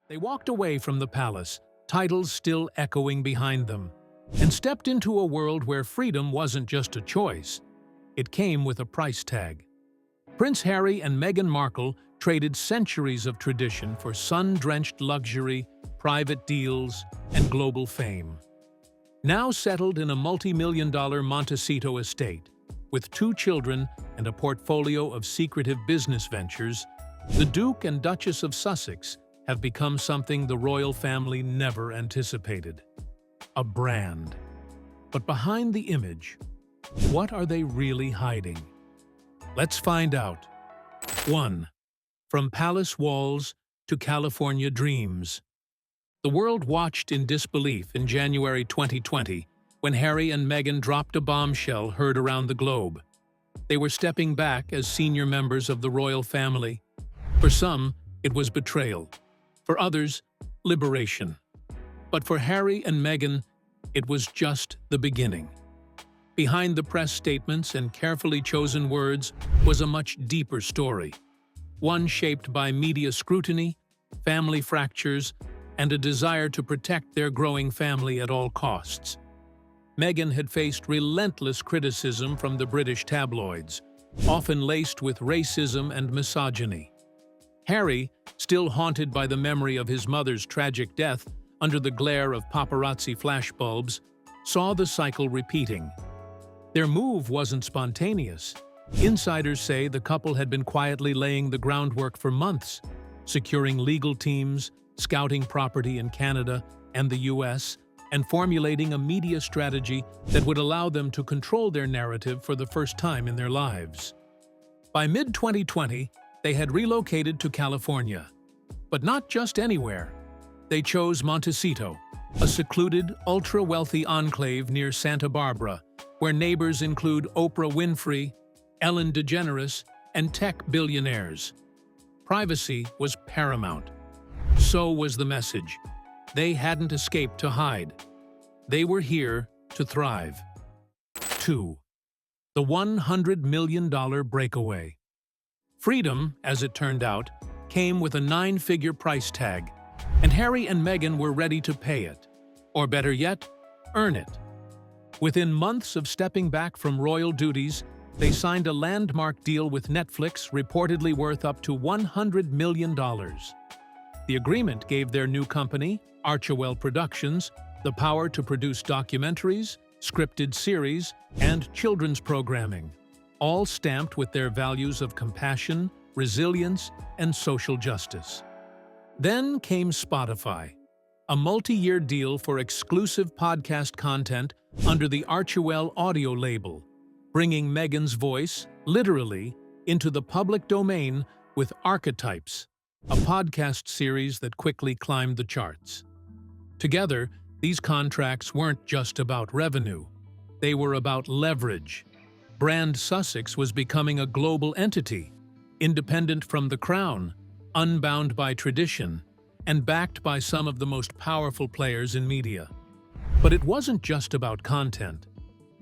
They walked away from the palace, titles still echoing behind them, and stepped into a world where freedom wasn't just a choice. It came with a price tag. Prince Harry and Meghan Markle traded centuries of tradition for sun-drenched luxury, private deals, and global fame. Now settled in a multi-million-dollar Montecito estate, with 2 children and a portfolio of secretive business ventures, the Duke and Duchess of Sussex have become something the royal family never anticipated: a brand. But behind the image, what are they really hiding? Let's find out. 1. From palace walls to California dreams. The world watched in disbelief in January 2020 when Harry and Meghan dropped a bombshell heard around the globe. They were stepping back as senior members of the royal family. For some, it was betrayal. For others, liberation. But for Harry and Meghan, it was just the beginning. Behind the press statements and carefully chosen words was a much deeper story, one shaped by media scrutiny, family fractures, and a desire to protect their growing family at all costs. Meghan had faced relentless criticism from the British tabloids, often laced with racism and misogyny. Harry, still haunted by the memory of his mother's tragic death under the glare of paparazzi flashbulbs, saw the cycle repeating. Their move wasn't spontaneous. Insiders say the couple had been quietly laying the groundwork for months, securing legal teams, scouting property in Canada and the US, and formulating a media strategy that would allow them to control their narrative for the first time in their lives. By mid-2020, they had relocated to California. But not just anywhere. They chose Montecito, a secluded, ultra-wealthy enclave near Santa Barbara, where neighbors include Oprah Winfrey, Ellen DeGeneres, and tech billionaires. Privacy was paramount. So was the message. They hadn't escaped to hide. They were here to thrive. 2. The $100 million breakaway. Freedom, as it turned out, came with a 9-figure price tag, and Harry and Meghan were ready to pay it. Or better yet, earn it. Within months of stepping back from royal duties, they signed a landmark deal with Netflix reportedly worth up to $100 million. The agreement gave their new company, Archewell Productions, the power to produce documentaries, scripted series, and children's programming, all stamped with their values of compassion, resilience, and social justice. Then came Spotify, a multi-year deal for exclusive podcast content under the Archewell audio label, bringing Meghan's voice, literally, into the public domain with Archetypes, a podcast series that quickly climbed the charts. Together, these contracts weren't just about revenue. They were about leverage. Brand Sussex was becoming a global entity, independent from the crown, unbound by tradition, and backed by some of the most powerful players in media. But it wasn't just about content.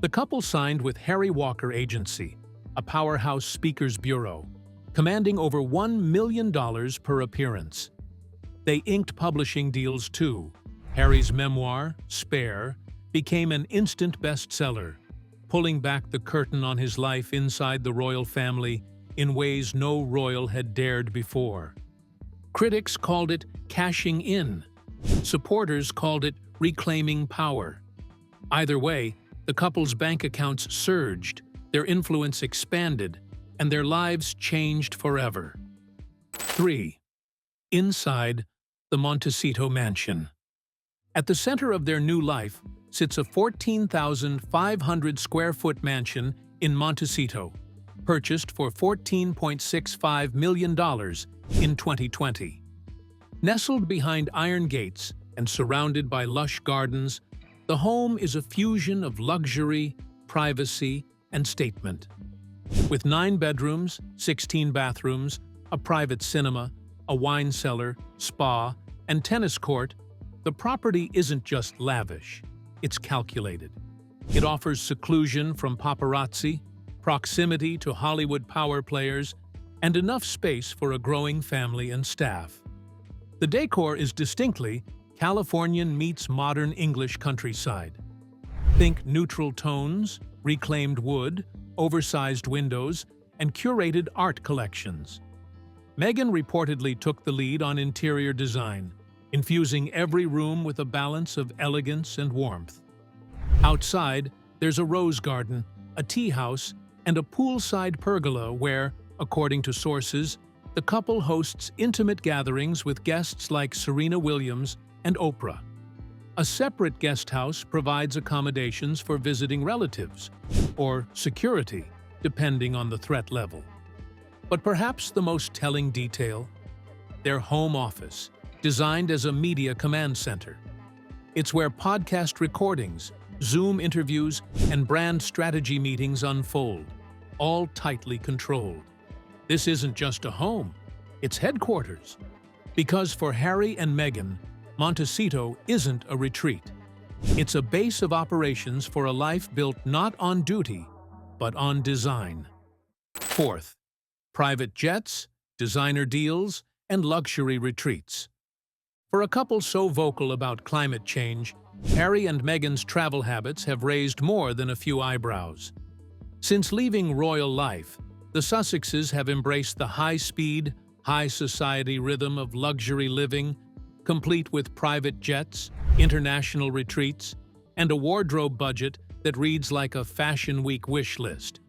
The couple signed with Harry Walker Agency, a powerhouse speakers bureau, commanding over $1 million per appearance. They inked publishing deals too. Harry's memoir, Spare, became an instant bestseller, pulling back the curtain on his life inside the royal family in ways no royal had dared before. Critics called it cashing in. Supporters called it reclaiming power. Either way, the couple's bank accounts surged, their influence expanded, and their lives changed forever. 3. Inside the Montecito mansion. At the center of their new life sits a 14,500-square-foot mansion in Montecito, purchased for $14.65 million in 2020. Nestled behind iron gates and surrounded by lush gardens, the home is a fusion of luxury, privacy, and statement. With 9 bedrooms, 16 bathrooms, a private cinema, a wine cellar, spa, and tennis court, the property isn't just lavish, it's calculated. It offers seclusion from paparazzi, proximity to Hollywood power players, and enough space for a growing family and staff. The decor is distinctly Californian meets modern English countryside. Think neutral tones, reclaimed wood, oversized windows, and curated art collections. Meghan reportedly took the lead on interior design, infusing every room with a balance of elegance and warmth. Outside, there's a rose garden, a tea house, and a poolside pergola where, according to sources, the couple hosts intimate gatherings with guests like Serena Williams and Oprah. A separate guest house provides accommodations for visiting relatives, or security, depending on the threat level. But perhaps the most telling detail? Their home office, designed as a media command center. It's where podcast recordings, Zoom interviews, and brand strategy meetings unfold, all tightly controlled. This isn't just a home, it's headquarters. Because for Harry and Meghan, Montecito isn't a retreat. It's a base of operations for a life built not on duty, but on design. Fourth, private jets, designer deals, and luxury retreats. For a couple so vocal about climate change, Harry and Meghan's travel habits have raised more than a few eyebrows. Since leaving royal life, the Sussexes have embraced the high-speed, high-society rhythm of luxury living, complete with private jets, international retreats, and a wardrobe budget that reads like a Fashion Week wish list.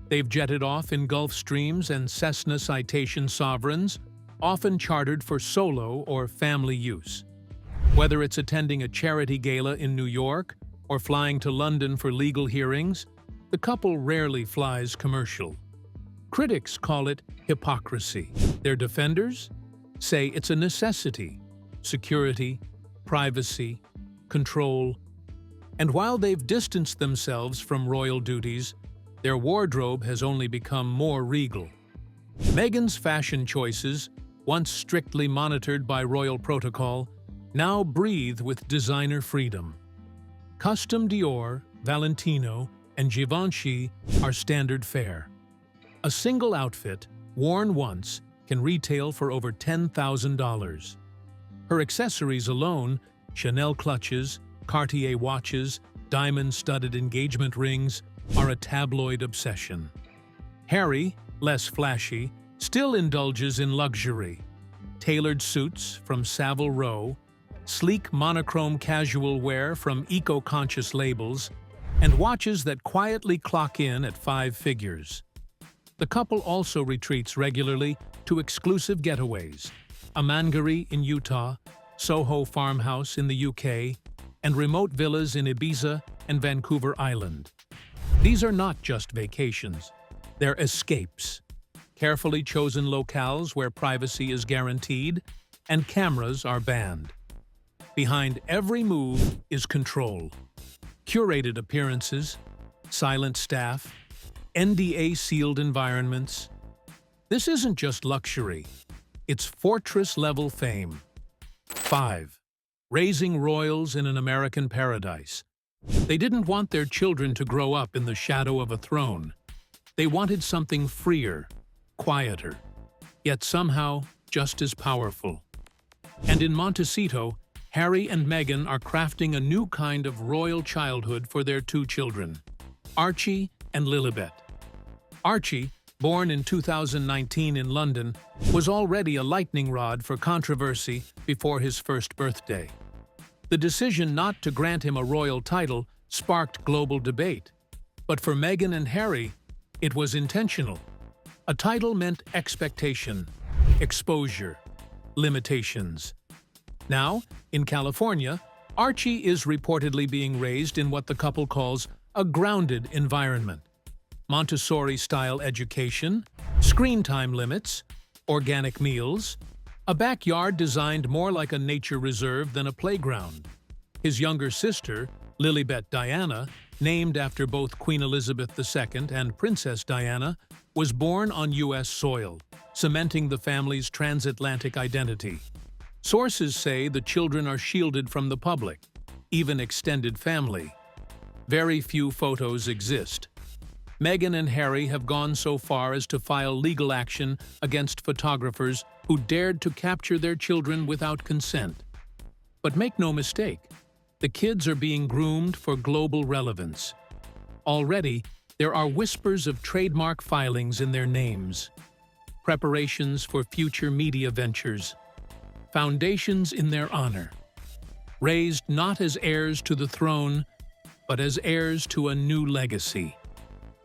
They've jetted off in Gulfstreams and Cessna Citation Sovereigns, often chartered for solo or family use. Whether it's attending a charity gala in New York or flying to London for legal hearings, the couple rarely flies commercial. Critics call it hypocrisy. Their defenders say it's a necessity: security, privacy, control. And while they've distanced themselves from royal duties, their wardrobe has only become more regal. Meghan's fashion choices, once strictly monitored by royal protocol, now breathe with designer freedom. Custom Dior, Valentino, and Givenchy are standard fare. A single outfit, worn once, can retail for over $10,000. Her accessories alone, Chanel clutches, Cartier watches, diamond-studded engagement rings, are a tabloid obsession. Harry, less flashy, still indulges in luxury. Tailored suits from Savile Row, sleek monochrome casual wear from eco-conscious labels, and watches that quietly clock in at 5 figures. The couple also retreats regularly to exclusive getaways: a Mangaree in Utah, Soho farmhouse in the UK, and remote villas in Ibiza and Vancouver Island. These are not just vacations, they're escapes. Carefully chosen locales where privacy is guaranteed and cameras are banned. Behind every move is control. Curated appearances, silent staff, NDA-sealed environments. This isn't just luxury, it's fortress-level fame. 5. Raising royals in an American paradise. They didn't want their children to grow up in the shadow of a throne. They wanted something freer, quieter, yet somehow just as powerful. And in Montecito, Harry and Meghan are crafting a new kind of royal childhood for their 2 children, Archie and Lilibet. Archie, born in 2019 in London, was already a lightning rod for controversy before his first birthday. The decision not to grant him a royal title sparked global debate. But for Meghan and Harry, it was intentional. A title meant expectation, exposure, limitations. Now, in California, Archie is reportedly being raised in what the couple calls a grounded environment. Montessori-style education, screen time limits, organic meals, a backyard designed more like a nature reserve than a playground. His younger sister, Lilibet Diana, named after both Queen Elizabeth II and Princess Diana, was born on U.S. soil, cementing the family's transatlantic identity. Sources say the children are shielded from the public, even extended family. Very few photos exist. Meghan and Harry have gone so far as to file legal action against photographers who dared to capture their children without consent. But make no mistake, the kids are being groomed for global relevance. Already, there are whispers of trademark filings in their names, preparations for future media ventures, foundations in their honor, raised not as heirs to the throne, but as heirs to a new legacy,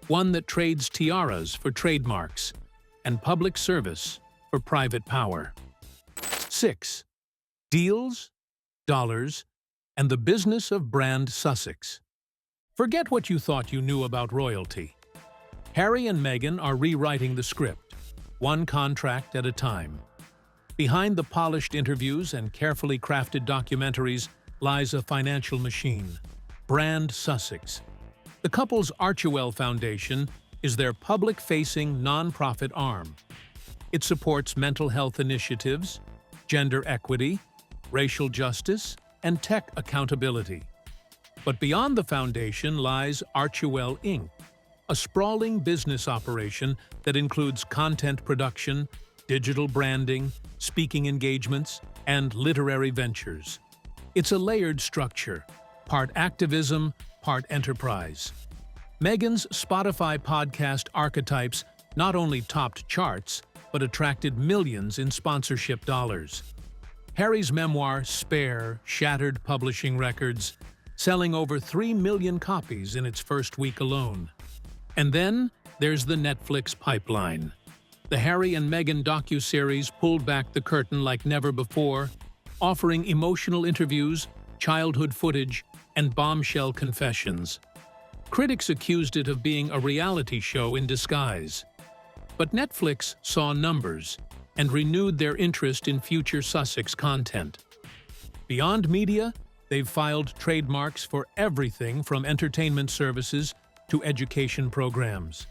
one that trades tiaras for trademarks and public service for private power. 6. Deals, dollars, and the business of brand Sussex. Forget what you thought you knew about royalty. Harry and Meghan are rewriting the script, one contract at a time. Behind the polished interviews and carefully crafted documentaries lies a financial machine, brand Sussex. The couple's Archewell Foundation is their public-facing nonprofit arm. It supports mental health initiatives, gender equity, racial justice, and tech accountability. But beyond the foundation lies Archewell Inc., a sprawling business operation that includes content production, digital branding, speaking engagements, and literary ventures. It's a layered structure, part activism, part enterprise. Meghan's Spotify podcast archetypes not only topped charts, but attracted millions in sponsorship dollars. Harry's memoir, Spare, shattered publishing records, selling over 3 million copies in its first week alone. And then there's the Netflix pipeline. The Harry and Meghan docuseries pulled back the curtain like never before, offering emotional interviews, childhood footage, and bombshell confessions. Critics accused it of being a reality show in disguise. But Netflix saw numbers and renewed their interest in future Sussex content. Beyond media, they've filed trademarks for everything from entertainment services to education programs.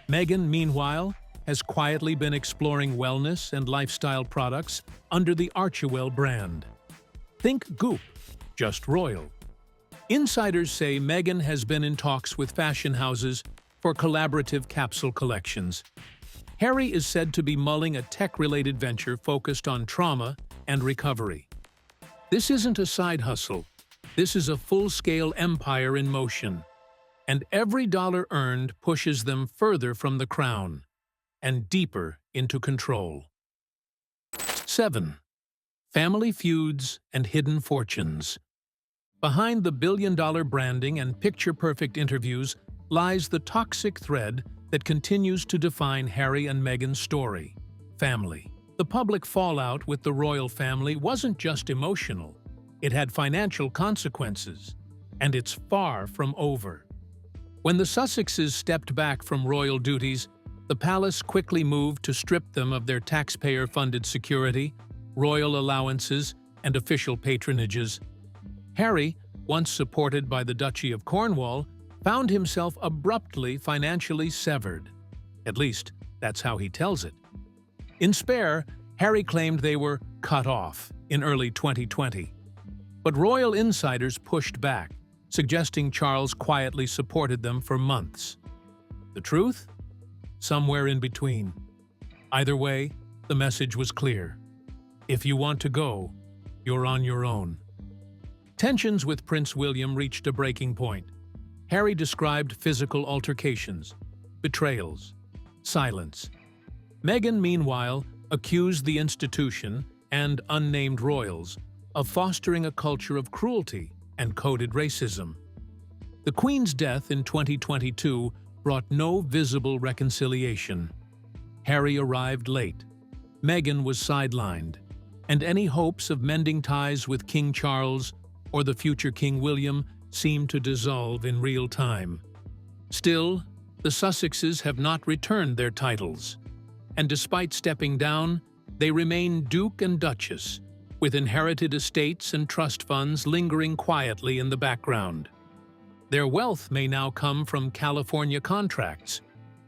Meghan, meanwhile, has quietly been exploring wellness and lifestyle products under the Archewell brand. Think Goop, just royal. Insiders say Meghan has been in talks with fashion houses for collaborative capsule collections. Harry is said to be mulling a tech-related venture focused on trauma and recovery. This isn't a side hustle. This is a full-scale empire in motion. And every dollar earned pushes them further from the crown and deeper into control. 7. Family feuds and hidden fortunes. Behind the billion-dollar branding and picture-perfect interviews lies the toxic thread that continues to define Harry and Meghan's story: family. The public fallout with the royal family wasn't just emotional. It had financial consequences, and it's far from over. When the Sussexes stepped back from royal duties, the palace quickly moved to strip them of their taxpayer-funded security, royal allowances, and official patronages. Harry, once supported by the Duchy of Cornwall, found himself abruptly financially severed. At least, that's how he tells it. In Spare, Harry claimed they were cut off in early 2020. But royal insiders pushed back, suggesting Charles quietly supported them for months. The truth? Somewhere in between. Either way, the message was clear. If you want to go, you're on your own. Tensions with Prince William reached a breaking point. Harry described physical altercations, betrayals, silence. Meghan, meanwhile, accused the institution and unnamed royals of fostering a culture of cruelty and coded racism. The Queen's death in 2022 brought no visible reconciliation. Harry arrived late. Meghan was sidelined, and any hopes of mending ties with King Charles or the future King William seemed to dissolve in real time. Still, the Sussexes have not returned their titles, and despite stepping down, they remain Duke and Duchess, with inherited estates and trust funds lingering quietly in the background. Their wealth may now come from California contracts,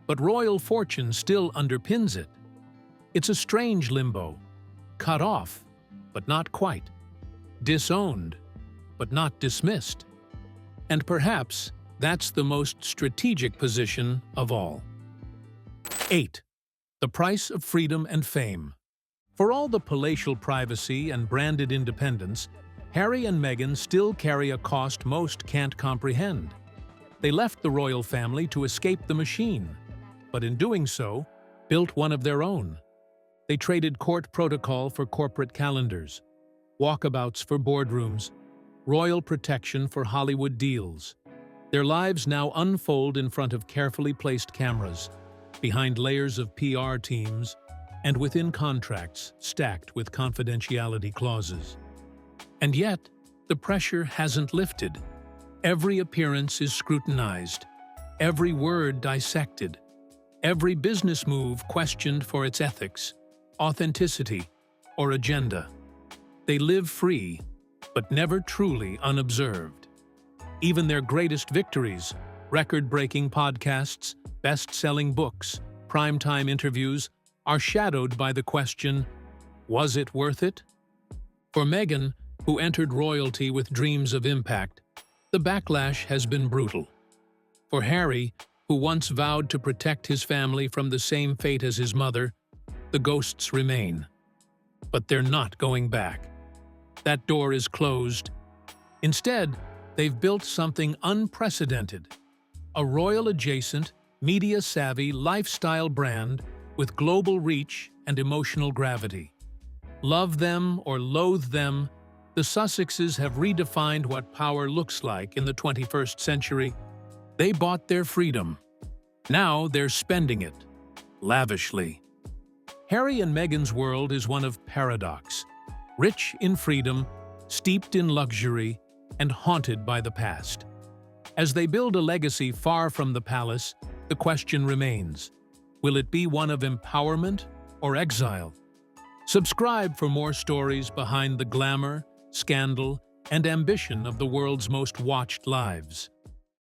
but royal fortune still underpins it. It's a strange limbo, cut off, but not quite, disowned, but not dismissed. And perhaps that's the most strategic position of all. 8. The price of freedom and fame. For all the palatial privacy and branded independence, Harry and Meghan still carry a cost most can't comprehend. They left the royal family to escape the machine, but in doing so, built one of their own. They traded court protocol for corporate calendars, walkabouts for boardrooms, royal protection for Hollywood deals. Their lives now unfold in front of carefully placed cameras, behind layers of PR teams, and within contracts stacked with confidentiality clauses. And yet, the pressure hasn't lifted. Every appearance is scrutinized, every word dissected, every business move questioned for its ethics, authenticity, or agenda. They live free, but never truly unobserved. Even their greatest victories, record-breaking podcasts, best-selling books, primetime interviews, are shadowed by the question, was it worth it? For Meghan, who entered royalty with dreams of impact, the backlash has been brutal. For Harry, who once vowed to protect his family from the same fate as his mother, the ghosts remain. But they're not going back. That door is closed. Instead, they've built something unprecedented. A royal-adjacent, media-savvy lifestyle brand with global reach and emotional gravity. Love them or loathe them, the Sussexes have redefined what power looks like in the 21st century. They bought their freedom. Now they're spending it, lavishly. Harry and Meghan's world is one of paradox, rich in freedom, steeped in luxury, and haunted by the past. As they build a legacy far from the palace, the question remains, will it be one of empowerment or exile? Subscribe for more stories behind the glamour, scandal, and ambition of the world's most watched lives.